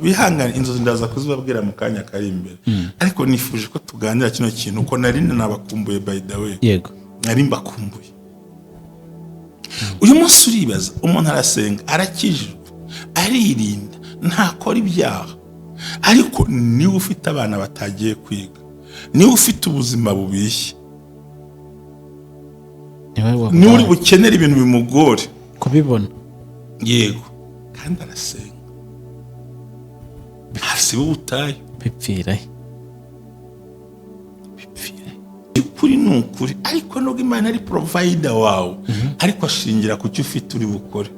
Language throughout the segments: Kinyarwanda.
bihangane inzozi ndaza kuzibabwira mu kanya kari imbere ariko nifuje ko tuganira kino kintu uko nari nabakumbuye by the way yego nari mbakumbuye uyu munsi uribaza umuntu arasenga arakijijwe aririnda ntakora ibyaha ariko niwe ufite abana batagiye kwiga niwe ufite ubuzima bubishye niwe uri bukenera ibintu bimugore kubibona yego kandi arasenga hasiba ubutayu bipfira ukuri ni ukuri ariko nubwo Imana ari provider wawe ariko ashingira ku cyo ufite uri bukore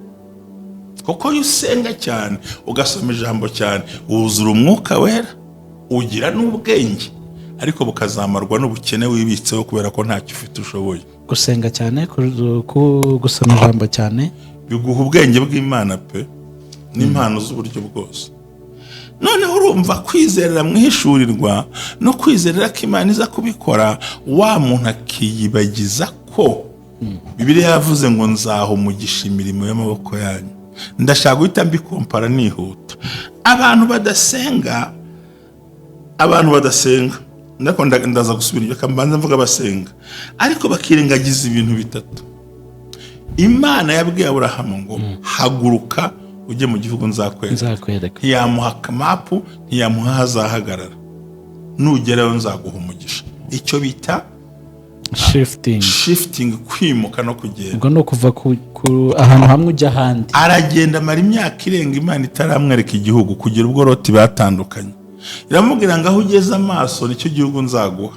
kuko iyo usenga cyane ugasoma ijambo cyane wuzura umwuka wera ugira n'ubwenge ariko bukazamarwa n'ubukene wibitseho kubera ko ntacyo ufite ushoboye gusenga cyane gusoma ijambo cyane biguha ubwenge bw'Imana pe n'impano z'uburyo bwose noneho urumva kwizerera mwihishurirwa no kwizerera ko Imana iza kubikora wa muntu akiyibagiza ko Bibiliya yavuze ngo nzaha umugisha imirimo y'amaboko yanyu ndashaka guhita mbikompara nihuta abantu badasenga ndaza gusubira ibyo kambanza mvuga basenga ariko bakirengagiza ibintu bitatu Imana yabwiye Aburahamu ngo haguruka ujye mu gihugu nzakwereka ntiyamuha mapu ntiyamuha azahagarara nugerayo nzaguha umugisha icyo bita shifting kwimuka no kugenda ubwo no kuva ahantu hamwe ujya ahandi aragenda amara imyaka irenga Imana itaramwereka igihugu kugira ubwo Loti batandukanye iramubwira ngo aho ugeze amaso nicyo gihugu nzaguha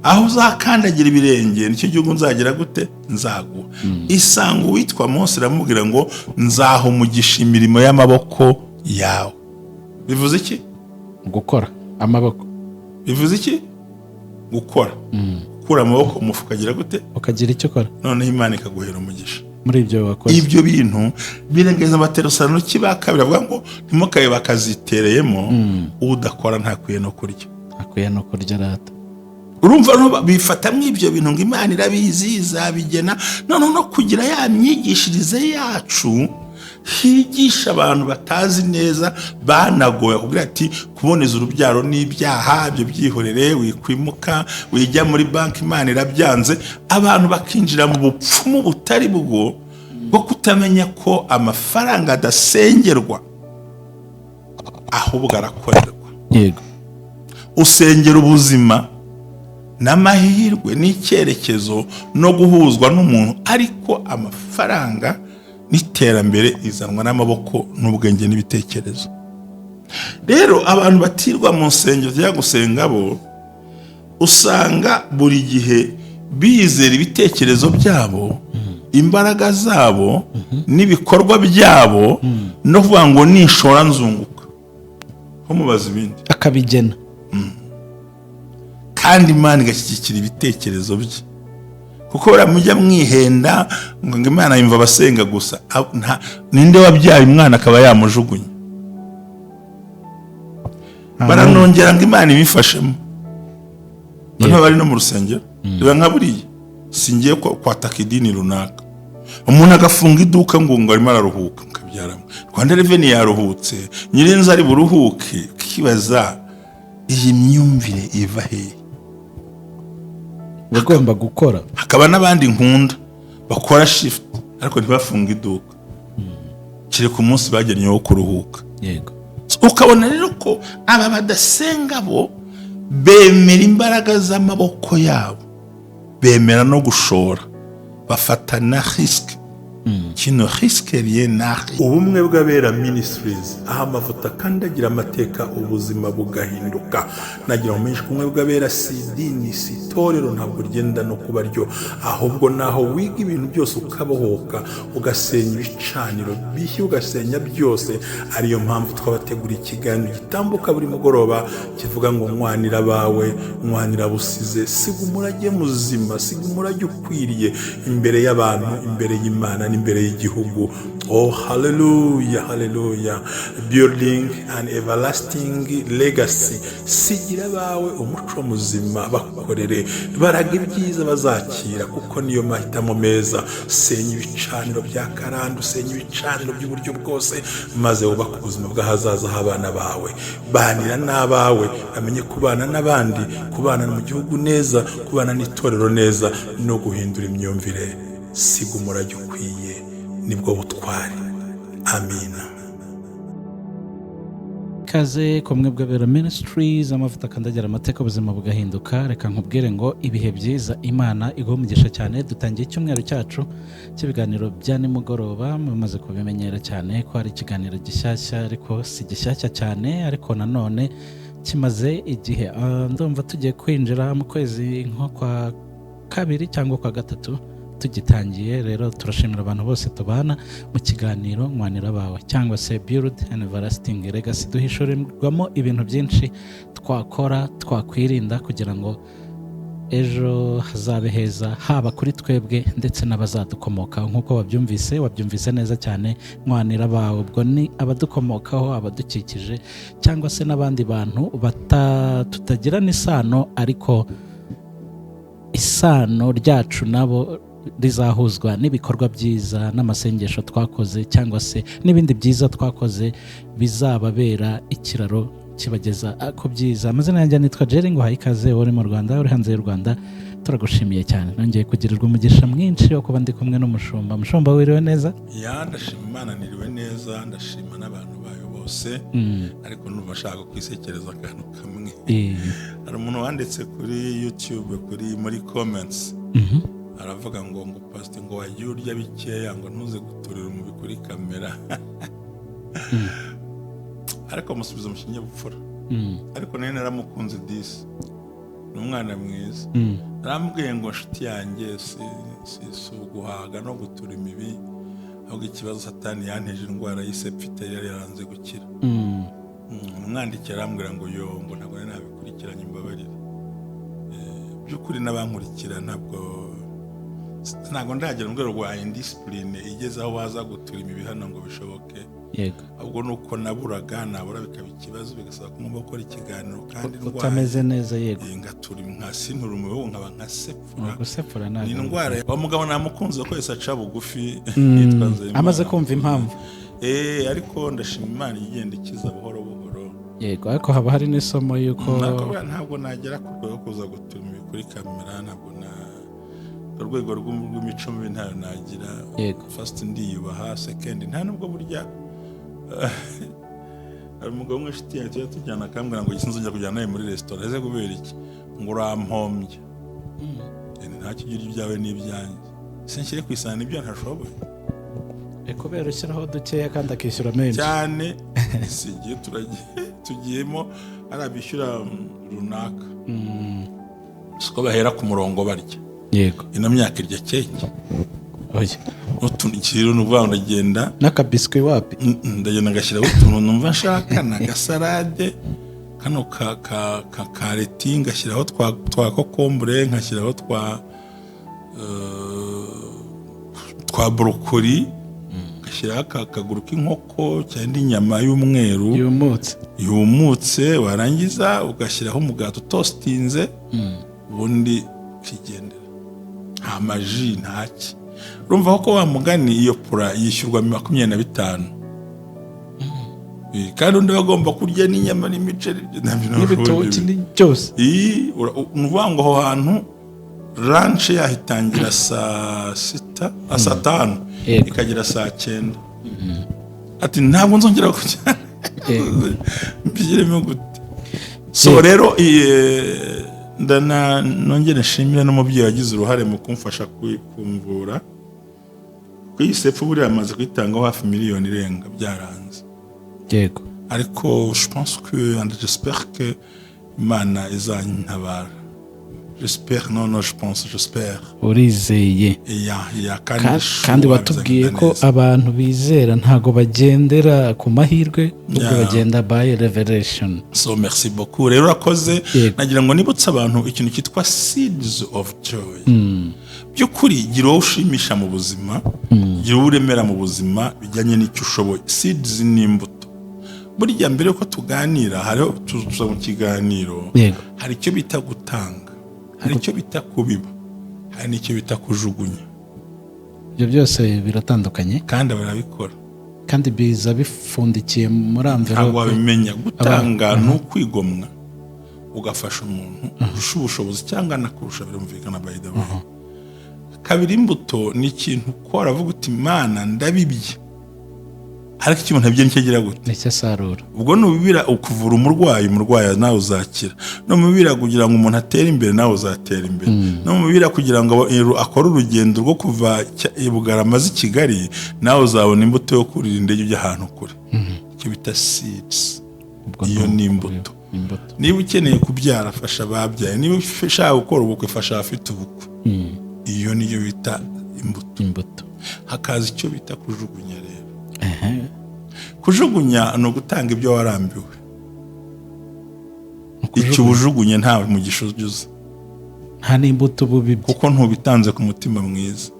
aho uzakandagira ibirenge nicyo gihugu nzagira gute nzaguha isanga uwitwa Mose iramubwira ngo nzaha umugisha imirimo y'amaboko yawe bivuze iki gukora amaboko bivuze iki gukora kura amaboko umufuka agira gute ukagira icyo ukora noneho Imana ikaguhera umugisha muri ibyo wakoze ibyo bintu birengeza Abatesalonike kibaka biravuga ngo ntimukabe bakazitereyemo udakora ntakwiye no kurya rata urumva bifatamwe ibyo bintu ngo Imana irabizi izabigena no kugira ya myigishirize yacu higisha abantu batazi neza banagoye kugira ati kuboneza urubyaro n'ibyaha byo byihorere wikwimuka wijya muri banki Imana irabyanze abantu bakinjira mu bupfumu butari bwo kutamenya ko amafaranga adasengerwa ahubwo arakorerwa yego usengera ubuzima n'amahirwe n'icyerekezo no guhuzwa n'umuntu ariko amafaranga n'iterambere izanwa n'amaboko n'ubwenge n'ibitekerezo rero abantu batirwa mu nsengero cyangwa gusenga bo usanga buri gihe bizera ibitekerezo byabo imbaraga zabo n'ibikorwa byabo no kuvuga ngo nishora nzunguka ho mubaza ibindi akabigena kandi Imana igashyigikira ibitekerezo bye kuko baramujya mwihenda ngo Imana yumva abasenga gusa ninde wabyaye umwana akaba yamujugunya baranongera ngo Imana ibifashemo none bari no mu rusengero biba nka buriya singiye kwataka idini runaka umuntu agafunga iduka ngo arimo araruhuka mukabyaramo Rwanda Revenue yaruhutse nyirinzi ari buruhuke kibaza iyi myumvire iva hehe bagomba gukora hakaba n'abandi nkunda bakora shift ariko ntibafunga iduka kire ku munsi bagennye wo kuruhuka yego ukabona rero ko aba badasenga bo bemera imbaraga z'amaboko yabo bemera no gushora bafata na risque kino risque rien ubumwe bw'abera ministries aho amavuta kandi agira amateka ubuzima bugahinduka nagira umenye kumwe bw'abera sidini sitorero ntabwo rigenda no kuba ryo ahubwo naho wiga ibintu byose ukabohoka ugasenya ibicaniro bishye ugasenya byose ariyo mpamvu twabategura ikiganiro gitambuka buri mugoroba kivuga ngo mwanira bawe mwanira busize siga umurage muzima siga umurage ukwiriye imbere y'abantu imbere y'Imana n'imbere y'igihugu. Oh hallelujah, hallelujah. Building an everlasting legacy. Sigira bawe umuco muzima, bakorere baraga ibyiza bazakira, kuko niyo mahitamo meza. Senya ibicaniro bya karande, senya ibicaniro by'uburyo bwose, maze wubaka ubuzima bw'ahazaza h'abana bawe. Banira n'abawe, amenye kubana n'abandi, kubana mu gihugu neza, kubana n'itorero neza, no guhindura imyumvire. Siga umurage ukwiye, nibwo butwari. Amina. Kaze kumwe bw'Abera Ministries, amavuta kandagira amateka ubuzima bugahinduka. Reka nkubwire ngo ibihe byiza, Imana iguhe umugisha cyane. Dutangiye icyumweru cyacu cy'ibiganiro bya nimugoroba. Mumaze kubimenyera cyane ko ari ikiganiro gishyashya, ariko si gishyashya cyane, ariko nanone kimaze igihe. Ndumva tugiye kwinjira mu kwezi nko kwa kabiri cyangwa kwa gatatu tugitangiye. Rero turashimira abantu bose tubana mu kiganiro Mwanira bawe cyangwa se Build an Everlasting Legacy. Duhishurirwamo ibintu byinshi twakora, twakwirinda kugira ngo ejo hazabe heza, haba kuri twebwe ndetse n'abazadukomokaho. Nk'uko wabyumvise neza cyane, Mwanira bawe ubwo ni abadukomokaho, abadukikije, cyangwa se n'abandi bantu tutagira n'isano, ariko isano ryacu nabo rizahuzwa n'ibikorwa byiza n'amasengesho twakoze, cyangwa se n'ibindi byiza twakoze bizababera ikiraro kibageza ku byiza. Amazina yanjye nitwa Jerry, nguhaye ikaze. Uri mu Rwanda, uri hanze y'u Rwanda, turagushimiye cyane. Nongeye kugirirwa umugisha mwinshi wo kuba ndi kumwe n'umushumba. Mushumba, wiriwe neza? Ndashima Imana, niriwe neza, ndashima n'abantu bayo bose. Ariko numva ashaka kwisekereza akantu kamwe. Hari umuntu wanditse kuri YouTube muri comments, aravuga ngo pastor ngo wagiye urya bikeya ngo ntuze guturira umubi kuri kamera. Ariko musubiza mu kinyabupfura. Ariko nene naramukunze disi, n'umwana mwiza. Arambwiye ngo nshuti yanjye si uguhaga no gutura imibi, ahubwo ikibazo Satani yanteje indwara y'isepfite yari yaranze gukira. Umwandikira arambwira ngo ngo ntabwo nabikurikiranye, imbabarire. By'ukuri n'abankurikira ntabwo ndagera mu rwego rwa indiscipline igeze aho waza gutura imibi hano ngo bishoboke. Yego. Ahubwo nuko nabura bikaba ikibazo, bigasaba ko ngomba gukora ikiganiro kandi utameze neza. Yego. Ngatura nkasintura umubi, nkaba nkasepfura. Gusepfura ntabwo. Ni indwara. Wa mugabo namukunze ko yese aca bugufi, yitwa Nzeyimana. Amaze kumva impamvu. Ariko ndashima Imana igenda ikiza buhoro buhoro. Yego, ariko haba hari n'isomo yuko ntabwo nagera ku rwego kuza gutura imibi kuri kamera, ntabwo urwego rw'imico mibi ntayo nagira. Yego. First ndiyubaha, second nta nubwo burya hari umugabo umwe nshuti yanjye tujyana akambwira ngo sinzongera kujyana nawe muri resitora. Ese kubera iki? Ngo urampombye. Nta kigira ibyawe n'ibyanjye, sinshyire ku isahani ibyo ntashoboye. Kubera ushyiraho dukeya kandi akishyura menshi cyane. Sigiye tugiyemo ari abishyura runaka, siko bahera ku murongo barya. Yego. Ino myaka irya keke. Oya. Utuntu n'ubwa ndagenda n'akabiswi wapi? Ndagenda ngashyiraho utuntu numva nshaka, n'agasalade kano ka kareti, ngashyiraho twa kokombure, nkashyiraho twa brokoli, ngashyiraho akaguru k'inkoko cyangwa inyama y'umweru yumutse, warangiza ugashyiraho umugati utostinze, ubundi ukigendera. Nta maji ntaki. Urumva ko wa mugani iyo pura yishyurwa 25. Kandi undi bagomba kurya n'inyama n'imiceri n'ibitoki cyose. Nuvuga ngo aho hantu lunch yahitangira saa 6, saa 5 ikagera saa 9. Ati ntabwo nzongera kujya. Mbigiremo gute? So rero nongere nshimire n'umubyeyi wagize uruhare mu kumfasha kumvura. Kuyisepfu buriya amaze kwitangaho hafi miliyoni irenga, byaranze. Yego. Ariko je pense que j'espère que Imana izantabara. J'espère, j'espère. Urizeye. Kandi watubwiye ko abantu bizera ntago bagendera ku mahirwe, ubwo bagenda by revelation. So merci beaucoup. Rero urakoze. Nagira ngo nibutse abantu ikintu cyitwa seeds of joy. by'ukuri gira uwo ushimisha mu buzima, gira uwo uremera mu buzima bijyanye n'icyo ushoboye. Seeds ni imbuto. Burya mbere yuko tuganira hariho tuza mu kiganiro, hari icyo bita gutanga, hari icyo bita kubiba, hari n'icyo bita kujugunya. Ibyo byose biratandukanye kandi barabikora, kandi biza bifundikiye muri envelope. Ntabwo wabimenya. Gutanga ni ukwigomwa ugafasha umuntu urusha ubushobozi cyangwa nakurusha, birumvikana by the way. Kabiri, imbuto ni ikintu ukora avuga uti Imana ndabibye, ariko icyo umuntu abye nicyo agira gute, nicyo asarura. Ubwo nubibira ukuvura umurwayi nawe uzakira, no mubira kugira ngo umuntu atere imbere nawe uzatera imbere, no mubira kugira ngo akore urugendo rwo kuva Bugarama i Kigali nawe uzabona imbuto yo kurira indege ujya ahantu kure. Icyo bita seeds. Iyo ni imbuto. Niba ukeneye kubyara fasha ababyaye, niba ushaka gukora ubukwe fasha abafite ubukwe. Iyo niyo bita imbuto. Hakaza icyo bita kujugunya rero. Kujugunya ni ugutanga ibyo warambiwe. Icyo ujugunye ntawe mugisha ujuze, nta n'imbuto bubibye, kuko ntubitanze ku mutima mwiza.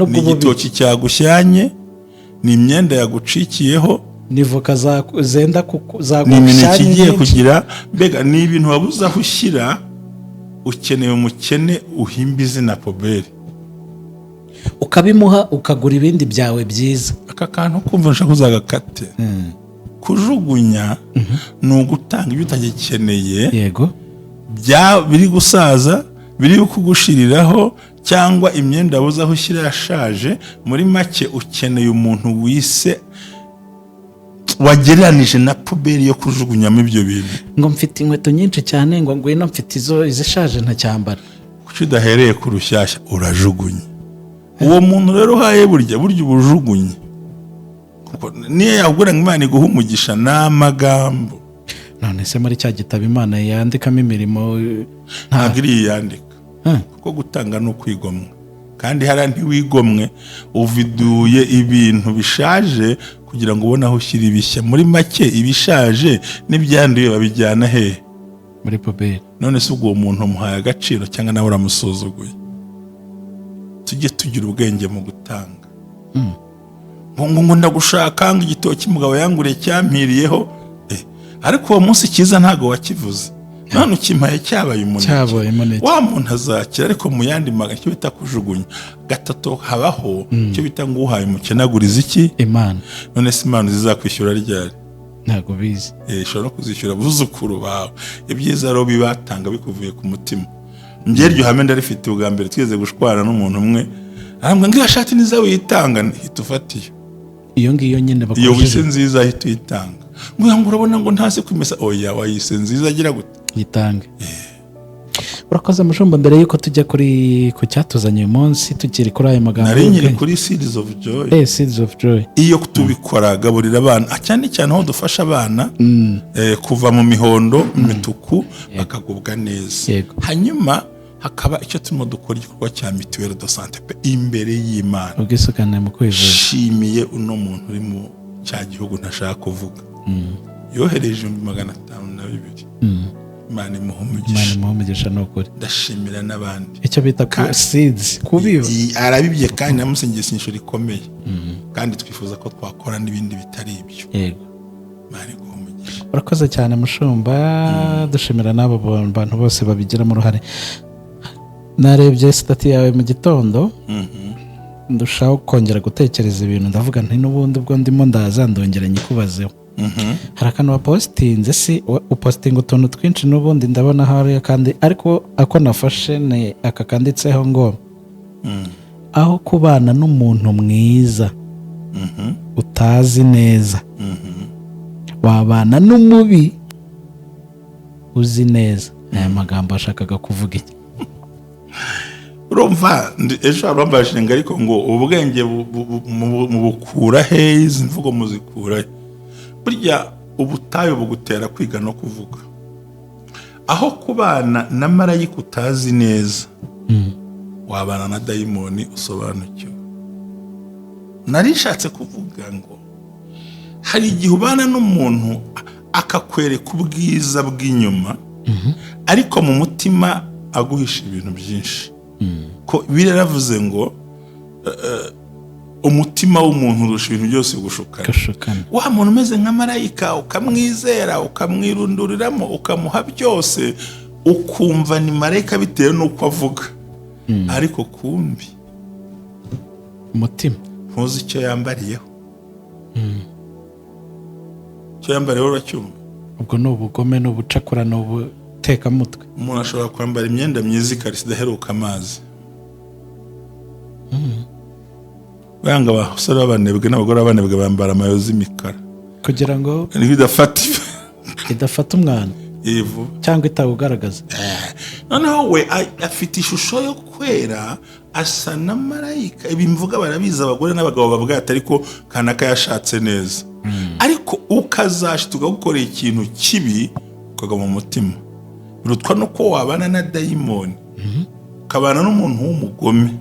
Ni igitoki cyagushyanye, ni imyenda yagucikiyeho, ni voka zenda ni imineke igiye kugira, mbega ni ibintu wabuze aho ushyira. Ukeneye umukene uhimba izina Poberi, ukabimuha ukagura ibindi byawe byiza. Aka kantu kumva nshaka uzagakate. Kujugunya ni ugutanga ibyo utagikeneye, yego, biri gusaza, biri kugushiriraho, cyangwa imyenda wabuze aho ushyira yashaje. Muri make ukeneye umuntu wise wagereranije na Poberi yo kujugunyamo ibyo bintu. Ngo mfite inkweto nyinshi cyane, ngo ngwino mfite izishaje ntacyambara. Kuki udahereye ku rushyashya urajugunye? Uwo muntu rero uhaye burya ubujugunye. Niyo yagura ngo Imana iguhe umugisha n'amagambo. None se muri cya gitabo Imana yandikamo imirimo ntabwo iri yandika, kuko gutanga no kwigomwa. Kandi hariya ntiwigomwe, uviduye ibintu bishaje kugira ngo ubone aho ushyira ibishya. Muri make ibishaje n'ibyanduye babijyana hehe? Muri Poberi. None se ubwo uwo muntu umuhaye agaciro cyangwa nawe uramusuzuguye? Tujye tugira ubwenge mu gutanga. Ngo ndagushaka ngo igitoki mugabo yanguriye cyampiriyeho, ariko uwo munsi cyiza ntago wakivuze, none ukimpaye cyabaye umuneke. Wa muntu azakira, ariko mu yandi magana icyo bita kujugunya. Gatatu, habaho icyo bita ngo uhaye umukene aguriza iki? Imana. None se Imana zizakwishyura ryari? Ntago bizi. Ishobora no kuzishyura abuzukuru bawe. Ibyiza rero bibatanga bikuvuye ku mutima. Njye ryo hame ndarifite ubwa mbere tweze gushwana n'umuntu umwe, arambwa ngo ashati niza witanga, hita ufatiye. Iyo ngiyo nyine bakoresha. Iyo wise nziza hita uyitanga. Ngo urabona ngo ntase kwimesa, oya wayise nziza agira gute? Yitange. Urakoze mushumba. Mbere yuko tujya ku cyatuzanye uyu munsi, tukiri kuri aya magambo, nari nyiri kuri Seeds of Joy. Seeds of Joy. Iyo tubikora gaburira abana, cyane cyane aho dufasha abana kuva mu mihondo, imituku, bakagubwa neza. Hanyuma hakaba icyo turimo dukora igikorwa cya Mutuelle de Santé imbere y'Imana. Ubwisukane mu kwivuza. Shimiye uno muntu uri mu cya gihugu ntashaka kuvuga. Yohereje 552. Imana imuhumugisha n'ukuri. Ndashimira n'abandi. Icyo bita seeds kubiba. Arabibye kandi namusengesha inshuro ikomeye. Kandi twifuza ko twakora n'ibindi bitari ibyo. Yego. Imana iguhumugisha. Urakoze cyane mushumba. Dushimira n'abo bantu bose babigiramo uruhare. Narebye stati yawe mu gitondo, ndushaho kongera gutekereza ibintu, ndavuga nti n'ubundi ubwo ndimo ndongera nyikubazeho. Hari akantu wapositinze, si upositinga utuntu twinshi n'ubundi ndabona hariya, kandi ariko ako nafashe ni aka kanditseho ngo aho kubana n'umuntu mwiza utazi neza, wabana n'umubi uzi neza. Aya magambo ashakaga kuvuga iki? Urumva ejo arambashije ngo ariko ngo ubwenge mu bukura he, izi mvugo muzikura. Burya ubutayo bugutera kwiga no kuvuga. Aho kubana na marayika utazi neza, wabana na dayimoni usobanukiwe. Narishatse kuvuga ngo hari igihe ubana n'umuntu akakwereka ubwiza bw'inyuma, ariko mu mutima aguhisha ibintu byinshi. ko biravuze ngo umutima w'umuntu urusha ibintu byose gushukana. Wa muntu umeze nka marayika ukamwizera ukamwirunduriramo ukamuha byose ukumva ni marayika bitewe n'uko avuga, ariko kumbi umutima ntuzi icyo yambariyeho. Icyo yambariyeho uracyumva? Ubwo ni ubugome, ni ubucakura, ni ubutekamutwe. Umuntu ashobora kwambara imyenda myiza ikarisa idaheruka amazi. Banga abasore b'abanebwe n'abagore b'abanebwe bambara amayozi y'imikara kugira ngo idafata umwana ivu cyangwa itawugaragaza. Noneho we afite ishusho yo kwera, asa na marayika. Ibi mvuga barabizi abagore n'abagabo babwata, ariko kanaka yashatse neza. Ariko ukazashituka gukorera ikintu kibi ukaga mu mutima, birutwa nuko wabana na dayimoni ukabana n'umuntu w'umugome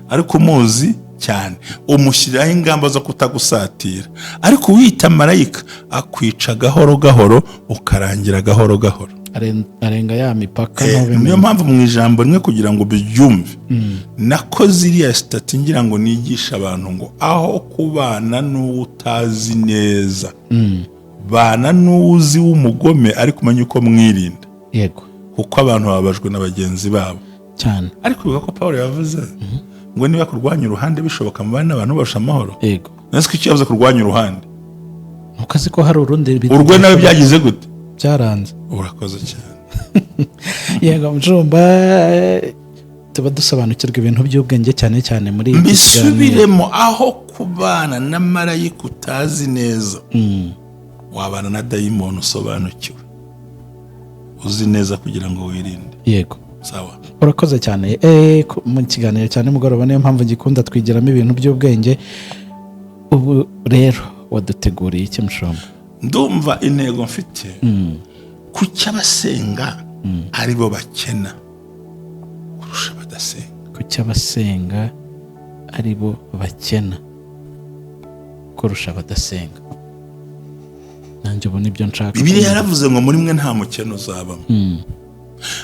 ariko umuzi cyane, umushyiraho ingamba zo kutagusatira. Ariko wita marayika akwica gahoro gahoro ukarangira gahoro gahoro, arenga ya mipaka. Niyo mpamvu mu ijambo rimwe kugira ngo byumve nako ziriya sitati ngira ngo nigisha abantu ngo aho kubana n'uwo utazi neza, bana n'uzi w'umugome ariko umenye uko mwirinda. Yego, kuko abantu babajwe na bagenzi babo cyane. Ariko bivuga ko Pawulo yavuze ngo niba kurwanya uruhande bishoboka mu bana abantu basha amahoro. Yego, nese icyo yavuze kurwanya uruhande, ukazi ko hari urundi urwe nawe byagize gute? Byaranze. Urakoze cyane. Yego mjumba, tuba dusobanukirwa ibintu by'ubwenge cyane cyane muri iki kiganiro. Mbisubiremo, aho kubana na marayika utazi neza, wabana na dayimoni usobanukiwe, uzi neza kugira ngo wirinde. Yego, sawa. Urakoze cyane. Mu kiganiro cyane mugoroba, niyo mpamvu ngikunda twigiramo ibintu by'ubwenge. Ubu rero waduteguriye iki Mushomba? Ndumva intego mfite ku cy'abasenga ari bo bakena kurusha badasenga. Ku cy'abasenga ari bo bakena kurusha badasenga. Nanjye ubu nibyo nshaka. Bibiliya yaravuze ngo muri mwe nta mukene uzabamo.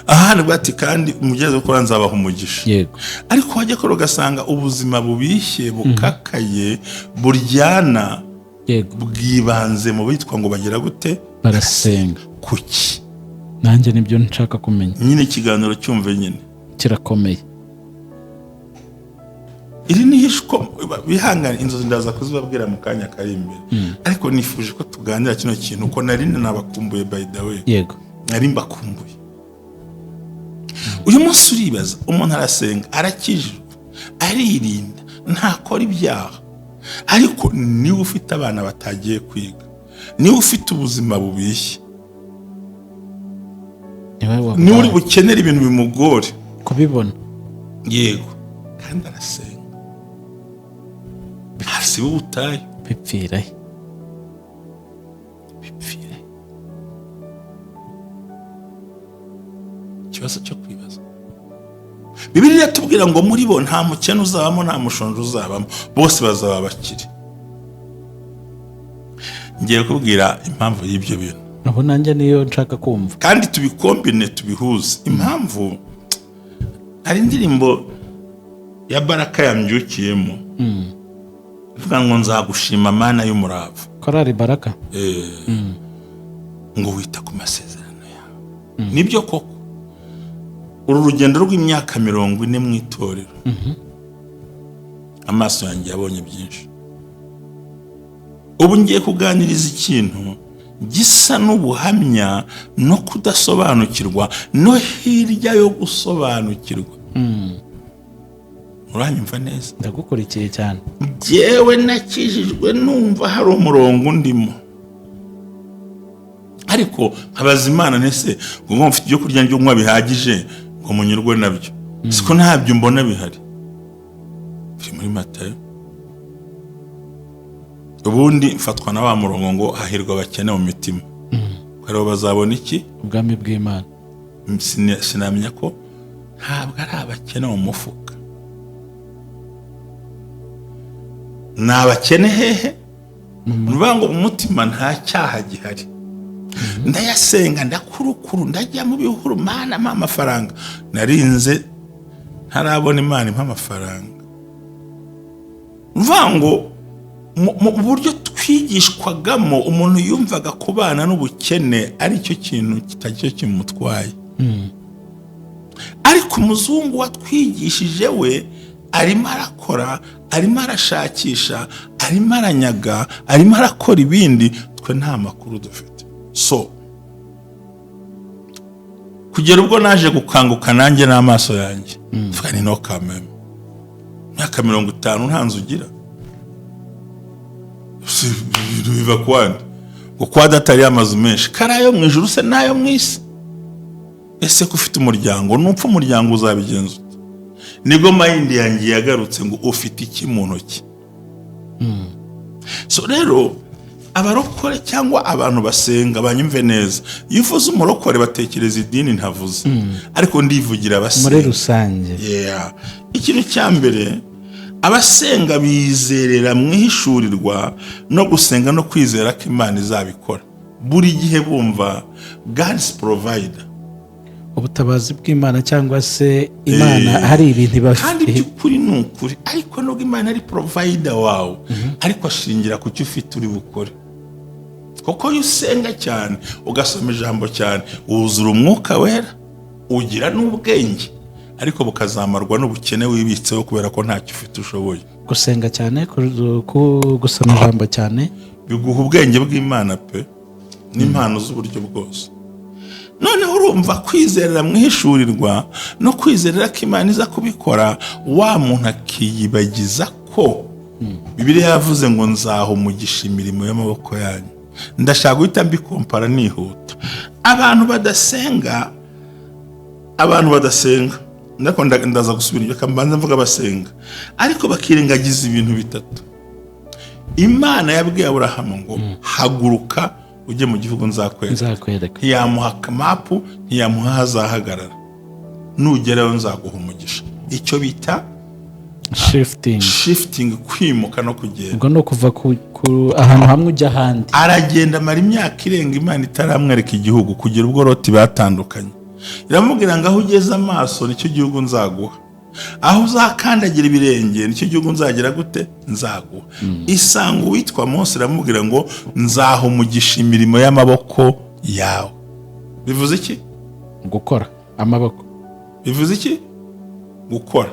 Aha bati kandi umugeze ukora nzabaha umugisha. Yego. Ariko wajya ko ugasanga ubuzima bubishye bukakaye buryana. Yego, bwibanze mu bitwa ngo bagira gute? Barasenga. Kuki? Nanjye nibyo nshaka kumenya. Nyine ikiganiro cyumve nyine kirakomeye. Iri nihishko bihangana inzozi ndaza kuzibabwira mu kanya kari imbere. Ariko nifuje ko tuganira kino kintu ko nari nabakumbuye by the way. Yego, nari mbakumbuye. Uyu munsi uribaza, umuntu arasenga, arakijijwe, aririnda, ntakora ibyaha, ariko niwe ufite abana batagiye kwiga, niwe ufite ubuzima bubishye, niwe uri bukenera ibintu bimugore kubibona. Yego, kandi arasenga. Hasi ubutayu bipfirahe. Ikibazo cyo kwibaza. Bibiliya tubwira ngo muri bo nta mukene uzabamo, nta mushonje uzabamo, bose bazaba bakiri. Ngiye kubwira impamvu y'ibyo bintu. Abo nanjye niyo nshaka kumva. Kandi tubikombine, tubihuze. Impamvu hari indirimbo ya Baraka yambyukiyemo. Ivuga ngo nzagushima Mana y'umurava. Korari Baraka. Ngo wita ku masezerano yawe. Nibyo koko. Uru rugendo rw'imyaka 40 mu itorero. Amaso yanjye yabonye byinshi. Ubu ngiye kuganiriza ikintu gisa n'ubuhamya no kudasobanukirwa no hirya yo gusobanukirwa. Uranyumva neza? Ndagukurikiye cyane. Jewe nakijijwe numva hari umurongo ndimo, ariko abazimana nese ngo mfite ibyo kurya njye unywa bihagije ngo munyurwe nabyo. Siko ntabyo mbona bihari. Biri muri Matayo. Ubundi mfatwa na wa murongo ngo hahirwa abakene mu mitima. Kwaro bazabona iki? Ubwami bw'Imana. Sinamenya ko ntabwo ari abakene mu mufuka. Nabakene hehe? Nubango umutima nta cyaha gihari. Ndayasenga, ndakurukuru, ndajya mu bihuru, Mana amafaranga. Narinze ntarabona imana impa amafaranga. mvuga ngo mu buryo twigishwagamo umuntu yumvaga kubana n'ubukene ari cyo kintu kitari cyo kimutwaye. ariko umuzungu watwigishije we arimo arakora, arimo arashakisha, arimo aranyaga, arimo arakora ibindi, twe nta makuru dufite. So kugera ubwo naje gukanguka nanjye n'amaso yanjye mvuga ni no kameme, myaka 50 nta nzu ugira, biva kwandi ngo kwa data ari amazu menshi, karayo mu ijuru se nayo mu isi. ese ko ufite umuryango, nupfa umuryango uzabigenza ute? nibwo mayindi yanjye yagarutse ngo ufite iki mu ntoki. So rero abarokore cyangwa abantu basenga banyumve neza, iyo uvuze umurokore batekereza idini ntavuze, ariko ndivugira abasenga muri rusange. ikintu cya mbere, abasenga bizerera mu ihishurirwa no gusenga no kwizera ko Imana izabikora. buri gihe bumva God's provider, ubutabazi bw'Imana cyangwa se Imana hari ibintu bafite. kandi by'ukuri ni ukuri, ariko nubwo Imana ari provider wawe, ariko ashingira ku cyo ufite uri bukore. kuko iyo usenga cyane ugasoma ijambo cyane wuzura umwuka wera, ugira n'ubwenge, ariko bukazamarwa n'ubukene wibitseho kubera ko ntacyo ufite ushoboye. gusenga cyane, gusoma ijambo cyane biguha ubwenge bw'Imana pe n'impano z'uburyo bwose. noneho urumva kwizerera mu ihishurirwa no kwizerera ko Imana iza kubikora, wa muntu akiyibagiza ko Bibiliya yavuze ngo nzaha umugisha imirimo y'amaboko yanyu. ndashaka guhita mbikompara nihuta. abantu badasenga ndaza gusubira ibyo kambanza mvuga basenga, ariko bakirengagiza ibintu bitatu. Imana yabwiye Aburahamu ngo haguruka ujye mu gihugu nzakwereka. ntiyamuha mapu, ntiyamuha ahazahagarara, nugerayo nzaguha umugisha. icyo bita shifting, kwimuka no kugenda. ubwo no kuva ahantu hamwe ujya ahandi. aragenda amara imyaka irenga Imana itaramwereka igihugu, kugira ubwo Loti batandukanye. iramubwira ngo aho ugeze amaso nicyo gihugu nzaguha, aho uzakandagira ibirenge nicyo gihugu nzagira gute, nzaguha. isanga uwitwa Mose iramubwira ngo nzaha umugisha imirimo y'amaboko yawe. bivuze iki? gukora amaboko. bivuze iki? gukora.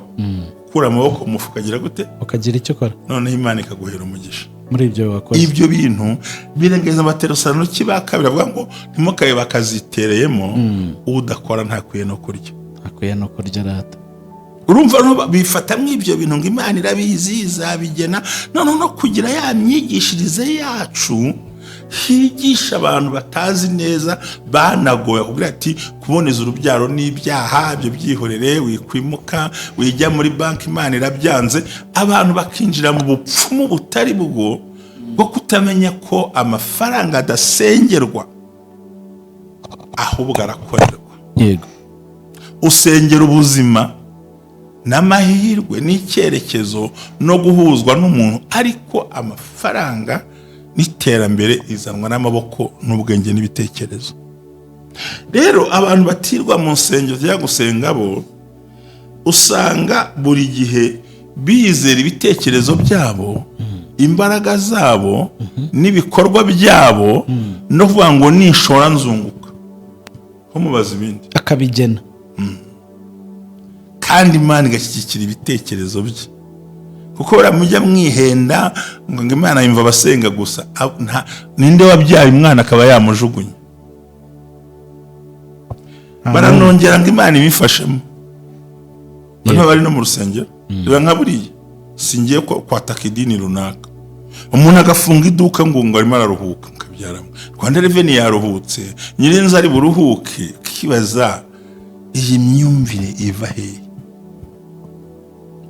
kura amaboko mu mufuka agira gute, ukagira icyo ukora, noneho Imana ikaguhera umugisha muri ibyo wakoze. ibyo bintu birengeza amaterosano kibakabira, avuga ngo ntimukabe bakazitereyemo, udakora ntakwiye no kurya. akwiye no kurya rata. urumva bifata nk'ibyo bintu ngo Imana irabizi izabigena. noneho no kugira ya myigishirize yacu higisha abantu batazi neza, banagoye kugira ati kuboneza urubyaro n'ibyaha, ibyo byihorere, wikwimuka, wijya muri banki, Imana irabyanze. abantu bakinjira mu bupfumu butari bwo kutamenya ko amafaranga adasengerwa, ahubwo arakorerwa. yego, usengera ubuzima n'amahirwe n'icyerekezo no guhuzwa n'umuntu, ariko amafaranga n'iterambere izanwa n'amaboko n'ubwenge n'ibitekerezo. rero abantu batirwa mu nsengero cyangwa gusenga bo, usanga buri gihe bizera ibitekerezo byabo, imbaraga zabo n'ibikorwa byabo, no kuvuga ngo nishora nzunguka, ko mubaza ibindi akabigena. kandi Imana igashyigikira ibitekerezo bye. kuko baramujya mwihenda ngo Imana yumva abasenga gusa. ninde wabyaye umwana akaba yamujugunya? baranongera ngo Imana ibifashemo. bano bari no mu rusengero, biba nka buriya singiye kwataka idini runaka, umuntu agafunga iduka ngo arimo araruhuka, mukabyaramo Rwanda Revenue yaruhutse, nyirinzi ari buruhuke. kibaza iyi myumvire iva hehe?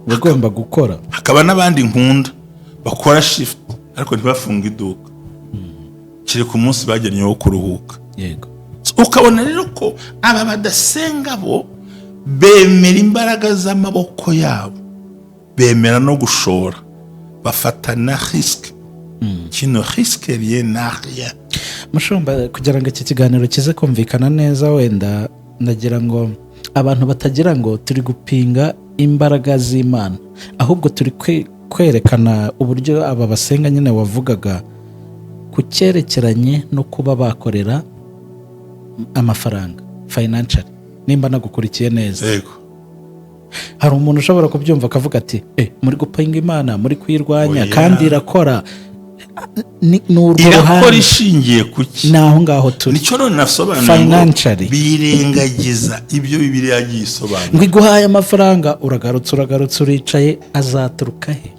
bagomba gukora. hakaba n'abandi nkunda bakora shift ariko ntibafunga iduka, kiri ku munsi bagennye wo kuruhuka. yego, ukabona rero ko aba badasenga bo bemera imbaraga z'amaboko yabo, bemera no gushora, bafata na risque. kino risque rien na rien. mushumba, kugira ngo iki kiganiro kize kumvikana neza, wenda ndagira ngo abantu batagira ngo turi gupinga imbaraga z'Imana, ahubwo turi kwerekana uburyo aba basenga nyine wavugaga ku cyerekeranye no kuba bakorera amafaranga financial. Nimba nagukurikiye neza, yego, hari umuntu ushobora kubyumva akavuga ati muri gupinga Imana, muri kuyirwanya, Oya. kandi irakora. irakora ishingiye ku ki? Naho ngaho turi nicyo none nasobanuye ngo financially. birengagiza ibyo Bibiliya yagiye isobanura. ngo iguhaye amafaranga, uragarutse uricaye, azaturuka he?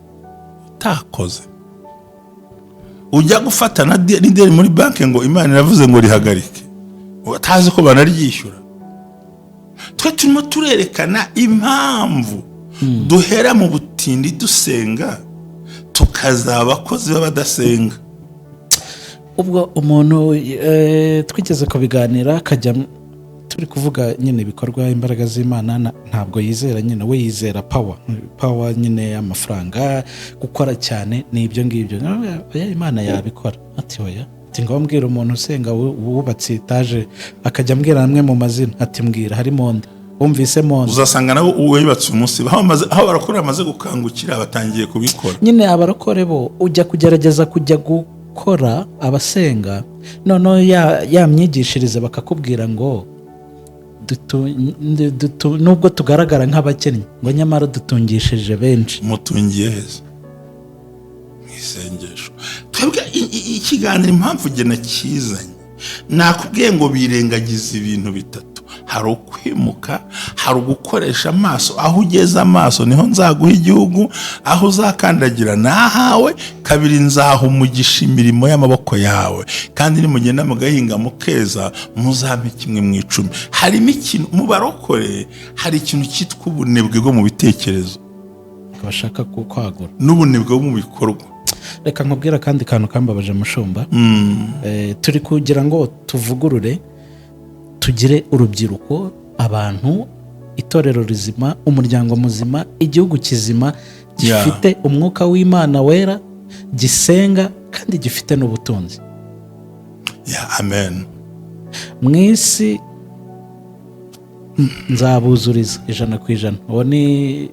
utakoze ujya gufata n'ideni muri banki ngo Imana iravuze ngo rihagarike, utazi ko banaryishyura. Twe turimo turerekana impamvu duhera mu butindi dusenga tukazaba abakozi b'abadasenga. Ubwo umuntu twigeze kubiganira akajya turi kuvuga nyine ibikorwa imbaraga z'Imana, ntabwo yizera nyine, we yizera power nyine y'amafaranga, gukora cyane n'ibyo ngibyo. Imana yabikora ati oya, ati ngo mbwira umuntu usenga wubatse etaje akajya mbwira amwe mu mazina, ati mbwira harimo nde, wumvise monde. Uzasanga nabo uwubatse umunsi aho barakora bamaze gukangukira batangiye kubikora. Nyine abarokore bo ujya kugerageza kujya gukora abasenga, noneho ya myigishirize bakakubwira ngo nubwo tugaragara nk'abakennyi ngo nyamara dutungishije benshi. Mutungiye heza mu isengesho. Twebwe ikiganiro impamvu gena kizanye, nakubwiye ngo birengagiza ibintu bitatu. Hari ukwimuka, hari ugukoresha amaso. Aho ugeze amaso niho nzaguha igihugu, aho uzakandagira nahawe. Kabiri, nzaha umugisha imirimo y'amaboko yawe, kandi nimugenda mugahinga mukeza muzampe kimwe mu 10. Harimo ikintu mu barokore, hari ikintu cyitwa ubunebwe bwo mu bitekerezo, bashaka kwagura, n'ubunebwe bwo mu bikorwa. Reka nkubwira kandi kantu kambabaje Mushumba. Turi kugira ngo tuvugurure, tugire urubyiruko, abantu, itorero rizima, umuryango muzima, igihugu kizima gifite umwuka w'Imana wera, gisenga kandi gifite n'ubutunzi. Amen. Mwisi nzabuzuriza 100%. Uwo ni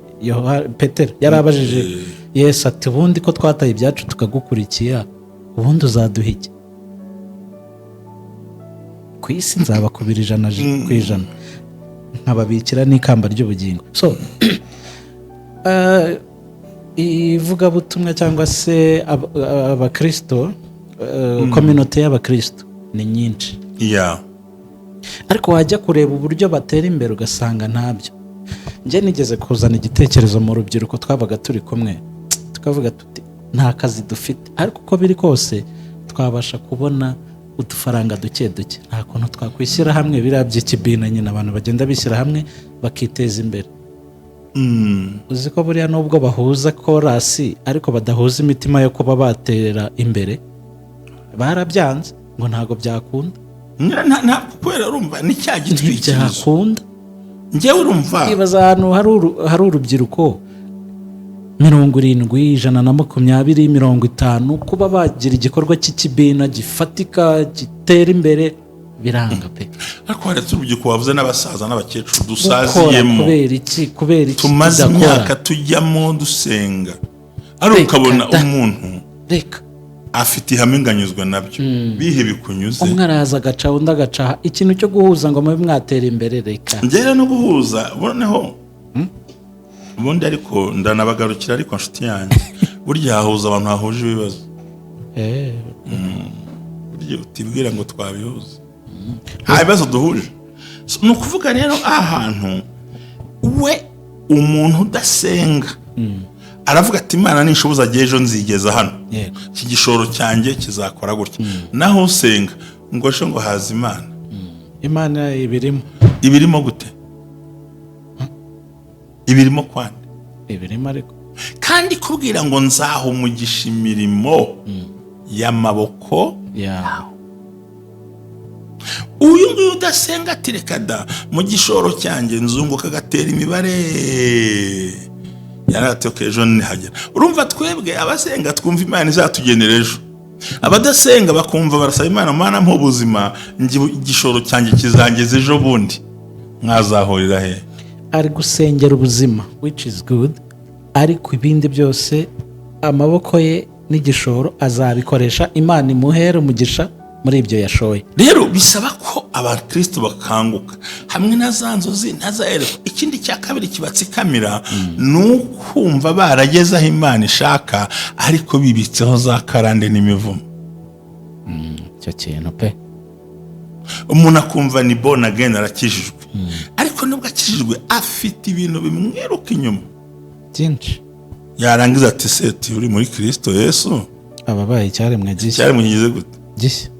Petero yarabajije Yesu ati ubundi ko twataye ibyacu tukagukurikira, ubundi uzaduha iki? Ku isi nzabakubira 100%, nkababikira n'ikamba ry'ubugingo. So ivugabutumwa cyangwa se abakristo, community y'abakristo ni nyinshi, ariko wajya kureba uburyo batera imbere ugasanga ntabyo. Njye nigeze kuzana igitekerezo mu rubyiruko twabaga turi kumwe, tukavuga tuti nta kazi dufite, ariko uko biri kose twabasha kubona udufaranga duke duke. Nta kuntu twakwishyira hamwe, biriya by'ikibina nyine abantu bagenda bishyira hamwe bakiteza imbere. Uzi ko buriya nubwo bahuza korasi ariko badahuza imitima yo kuba batera imbere, barabyanze ngo ntago byakunda. Kubera urumva ni cya gitwikirizo byakunda. Njyewe urumva ibaza ahantu hari urubyiruko 70, 120, 50, kuba bagira igikorwa cy'ikibina gifatika gitera imbere biranga pe. Ariko haretse urubyiruko wavuze n'abasaza n'abakecuru dusaziyemo, kubera iki tumaze imyaka tujyamo dusenga, ari ukabona umuntu reka afite ihame nganyuzwa nabyo, bihe bikunyuze, umwe araza agaca undi agaca, ikintu cyo guhuza ngo mube mwatera imbere. Reka njyewe no guhuza boneho ubundi, ariko ndanabagarukira, ariko nshuti yanjye burya hahuza abantu hahuje ibibazo. Burya utibwira ngo twabihuza, nta bibazo duhuje. Ni ukuvuga rero ahantu we umuntu udasenga aravuga ati Imana nishoboza ejo nzigeza hano, iki gishoro cyanjye kizakora gutya. Naho usenga ngo ejo ngo haza Imana ibirimo gute? Ibirimo kwande? Ibirimo ariko kandi kubwira ngo nzaha umugisha imirimo y'amaboko yawe. Uyu nguyu udasenga ati reka da mu gishoro cyanjye nzunguka agatera imibare, yaratoke ejo nihagera. Urumva twebwe abasenga twumva Imana izatugenera ejo, abadasenga bakumva barasaba Imana, Mana mpa ubuzima, igishoro cyanjye kizangeze ejo bundi. Mwazahurira he? ari gusengera ubuzima which is good, ariko ibindi byose amaboko ye n'igishoro azabikoresha Imana imuhere umugisha muri ibyo yashoye. Rero bisaba ko abakristo bakanguka hamwe na za nzozi ntazahereko. Ikindi cya kabiri kibatsikamira ni ukumva barageze aho Imana ishaka ariko bibitseho za karande n'imivumo. Icyo kintu pe, umuntu akumva ni born again arakijijwe, ariko nubwo akijijwe afite ibintu bimweruka inyuma byinshi. Yarangiza ati seti uri muri Kristo Yesu Ababaye icyaremwe gishya. Icyaremwe kigize gute? Gishya.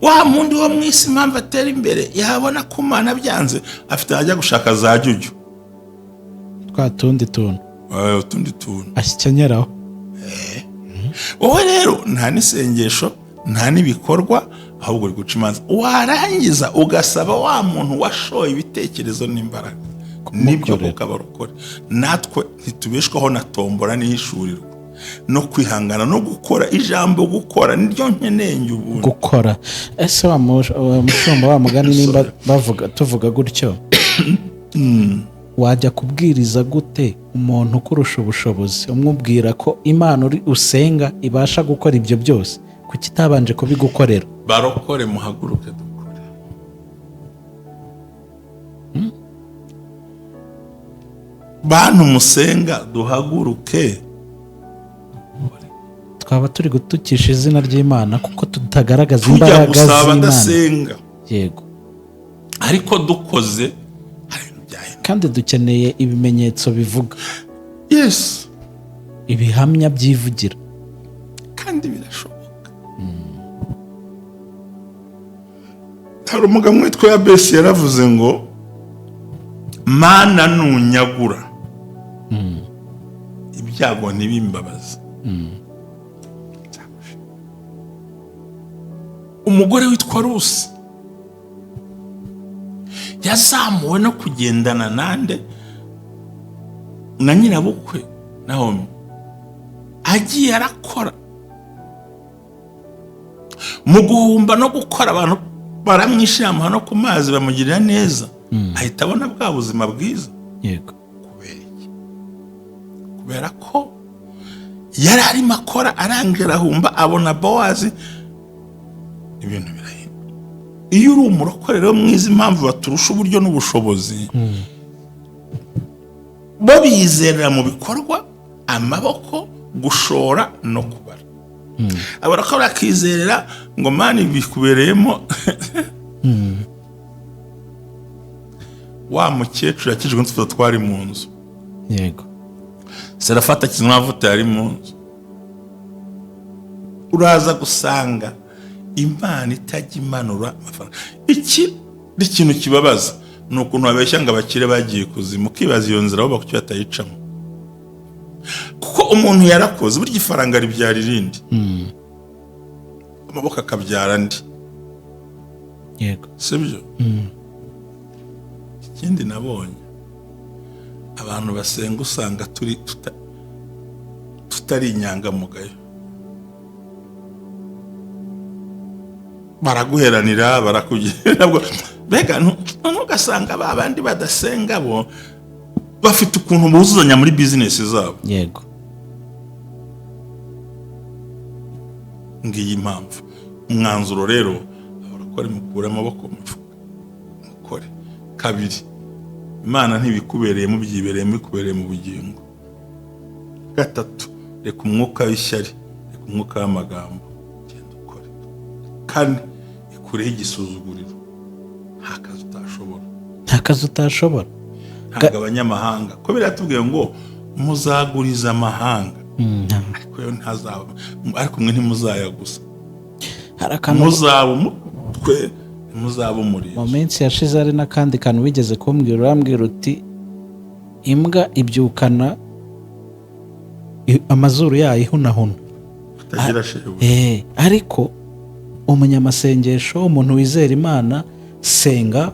Wa muntu wo mu isi impamvu atera imbere yabona ko Imana byanze afite ajya gushaka za jujyu, twa tundi tuntu utundi tuntu ashikenyeraho. Wowe rero nta n'isengesho nta n'ibikorwa, ahubwo uri guca imanza. Warangiza ugasaba wa muntu washoye ibitekerezo n'imbaraga nibyo kukabarokore. Natwe ntitubeshwaho na tombora n'ishurirwa no kwihangana no gukora. Ijambo gukora niryo nkeneye ubu gukora. Ese wa mushumba wa mugani nimba tuvuga gutyo wajya kubwiriza gute umuntu kurusha ubushobozi, umubwira ko Imana uri usenga ibasha gukora ibyo byose, kuki itabanje kubigukorera? Barokore muhaguruke dukore. Bantu musenga duhaguruke. Twaba turi gutukisha izina ry'Imana kuko tutagaragaza tujya imbaraga gusaba z'Imana. adasenga. Yego. Ariko dukoze kandi dukeneye ibimenyetso bivuga. Yes. Ibihamya byivugira. Kandi birashoboka. Hari umugabo witwa Yabesi yaravuze ngo Mana nunyagura ibyago ntibimbabaza. Umugore witwa Rusi yazamuwe no kugendana nande na nyirabukwe Naomi, agiye arakora mu guhumba no gukora. Abantu baramwishima no ku mazi bamugirira neza, ahita abona bwa buzima bwiza. Yego. Kubera ko yari arimo akora arangira ahumba abona Bowazi, ibintu birahindura. Iyo uri umurokorero mwiza, impamvu baturusha uburyo n'ubushobozi, bo bizerera mu bikorwa, amaboko, gushora no kubara. Abarakora akizerera ngo Mana bikubereyemo. Wa mukecuru yakijwe n'utwo twari mu nzu. Yego. Serafata akizwe n'amavuta yari mu nzu. Uraza gusanga Imana itajya imanura amafaranga. Iki ni ikintu kibabaza, ni ukuntu babeshya ngo abakire bagiye kuzimu, ukibaza iyo nzira aho bakuki batayicamo. Kuko umuntu yarakoze, burya ifaranga ribyara irindi, amaboko akabyara andi. Yego. Sibyo? Ikindi nabonye abantu basenga usanga tutari inyangamugayo. Baraguheranira, barakugira. Mbega ntugasanga babandi badasenga bo bafite ukuntu buzuzanya muri business zabo. Yego. Ngiyi impamvu. Umwanzuro rero abarakora mukura amaboko mukore. Kabiri, Imana ntibikubereye mu byibereye mubikubereye mu bugingo. Gatatu, reka umwuka w'ishyari, reka umwuka w'amagambo, genda ukore. Kane, ikureho igisuzuguriro. Nta kazi utashobora. Ntabwo abanyamahanga ko biratubwiye ngo muzaguriza amahanga, ariko yo ntazaba, ariko mwe ntimuzayagusa. Muzaba umutwe, muzaba umurizo. Mu minsi yashize hari n'akandi kantu wigeze kumbwira, urambwira uti imbwa ibyukana amazuru yayo ihunahuna. Ariko umunyamasengesho, umuntu wizera Imana, senga,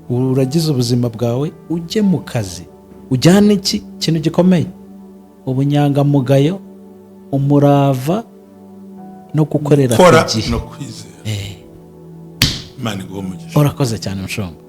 uragize ubuzima bwawe, ujye mu kazi, ujyane ikintu gikomeye: ubunyangamugayo, umurava no gukorera ku gihe. No kwizera. Imana iguhe umugisha. Urakoze cyane mushumba.